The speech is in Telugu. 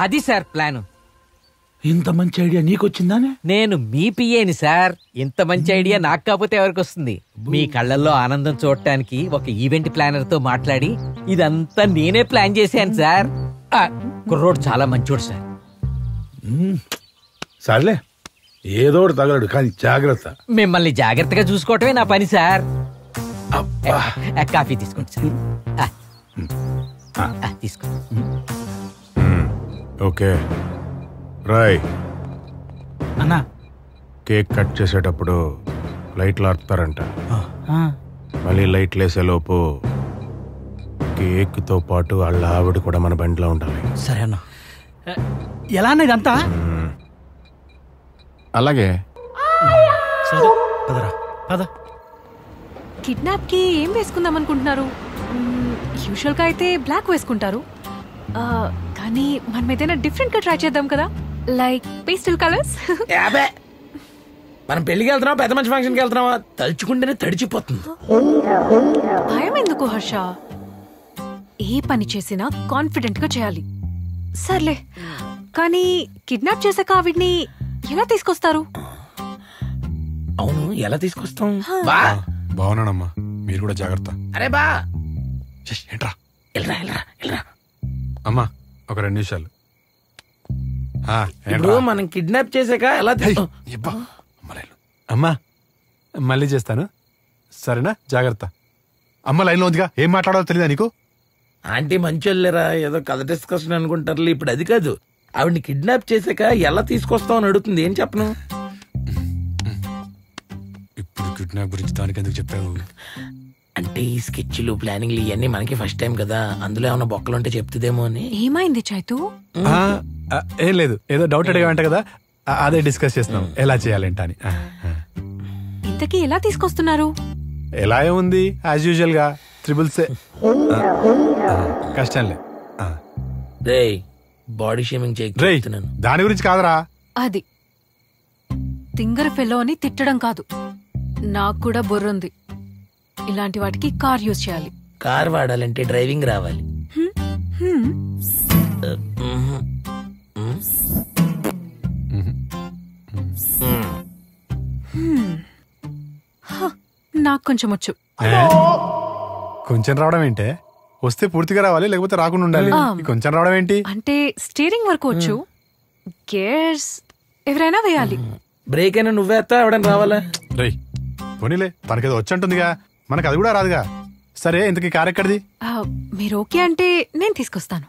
అది సార్ ప్లాన్. ఇంత మంచి ఐడియా నీకొచ్చిందానే? నేను మీ పిఏని సార్. ఇంత మంచి ఐడియా నాకు కాకపోతే ఎవరికి వస్తుంది? మీ కళ్ళల్లో ఆనందం చూడటానికి ఒక ఈవెంట్ ప్లానర్ తో మాట్లాడి ఇదంతా నేనే ప్లాన్ చేశాను సార్. కుర్రోడు చాలా మంచోడు సార్. సర్లే, ఏదో ఒకటి తగలడు, కానీ జాగ్రత్త. మిమ్మల్ని జాగ్రత్తగా చూసుకోవటమే నా పని సార్. కాఫీ తీసుకోండి సార్. తీసుకోండి. ఓకే రాయ్ అన్నా, కేక్ కట్ చేసేటప్పుడు లైట్లు ఆర్పుతారంట. మళ్ళీ లైట్లు వేసేలోపు కేక్తో పాటు వాళ్ళ ఆవిడ కూడా మన బండిలో ఉండాలి. సరే అన్నా. ఎలా అన్న ఇదంతా? అలాగే. సరే పదరా పద. కిడ్నాప్ కి ఏం వేసుకుందాం అనుకుంటున్నారు? యూజువల్ గా అయితే బ్లాక్ వేసుకుంటారు, కానీ మనం ఏదైనా డిఫరెంట్ గా ట్రై చేద్దాం కదా, లైక్ పేస్టల్ కలర్స్. మనం పెళ్లికి వెళ్తున్నావా పెద్ద మంచి ఫంక్షన్కి వెళ్తున్నావా? తలుచుకుంటేనే తడిచిపోతుంది. భయం ఎందుకు హర్ష? ఏ పని చేసినా కాన్ఫిడెంట్ గా చేయాలి. సర్లే, కానీ కిడ్నాప్ చేసాక ఆవిడ్ని ఎలా తీసుకొస్తారు? అవును, ఎలా తీసుకొస్తాం? బాగున్నానమ్మా, మీరు కూడా జాగ్రత్త. అరే బా, ఏంట్రా? వెళ్ళరా వెళ్ళరా వెళ్ళరా. అమ్మా ఒక 2 నిమిషాలు. ఇప్పుడు మనం కిడ్నాప్ చేసాక ఎలా అమ్మా మళ్ళీ చేస్తాను, సరేనా? జాగ్రత్త. అమ్మ లైన్లో ఉందిగా, ఏం మాట్లాడాలో తెలీదా నీకు? ఆంటీ మంచోళ్ళేరా, ఏదో కథ డిస్కషన్ అనుకుంటారులే. ఇప్పుడు అది కాదు, ఆవిడ్ని కిడ్నాప్ చేసాక ఎలా తీసుకొస్తాం అని అడుగుతుంది. ఏం చెప్పను? ఇప్పుడు కిడ్నాప్ గురించి దానికి ఎందుకు చెప్పావు? అంటే ఈ స్కెచ్లు ప్లానింగ్లు ఇవన్నీ మనకి ఫస్ట్ టైం కదా, అందులో ఏమైనా బొక్కలు ఉంటే చెప్తుందేమో అని. ఏమైంది చైతు? ఏం లేదు, ఏదో డౌట్ అడిగామంట కదా, అదే డిస్కస్ చేస్తున్నాం ఎలా చేయాలంట అని. ఇంతకీ ఎలా తీసుకొస్తున్నారు? ఎలా ఏముంది, యాజ్ యూజువల్ గా ట్రిపుల్సే. కష్టంలే. రేయ్, బాడీ షేమింగ్ చేస్తున్నాను. దాని గురించి కాదురా. అది తింగర ఫెలో అని తిట్టడం కాదు, నాకు కూడా బుర్రుంది. ఇలాంటి వాటికి కార్ యూజ్ చేయాలి. కార్ వాడాలంటే డ్రైవింగ్ రావాలి. నాకు కొంచెం వచ్చు. కొంచెం రావడం ఏంటే? వస్తే పూర్తిగా రావాలి, లేకపోతే రాకుండా ఉండాలి. కొంచెం రావడం ఏంటి? అంటే స్టీరింగ్ వరకు వచ్చు, గేర్స్ ఎవరైనా వేయాలి. బ్రేక్ అయినా నువ్వేస్తా, ఎవడైనా రావాలా? రేయ్ పోనీలే, తనకేదో వచ్చంటుందిగా, మనకు అది కూడా రాదుగా. సరే ఇంతకీ కార్ ఎక్కడిది? మీరు ఓకే అంటే నేను తీసుకొస్తాను.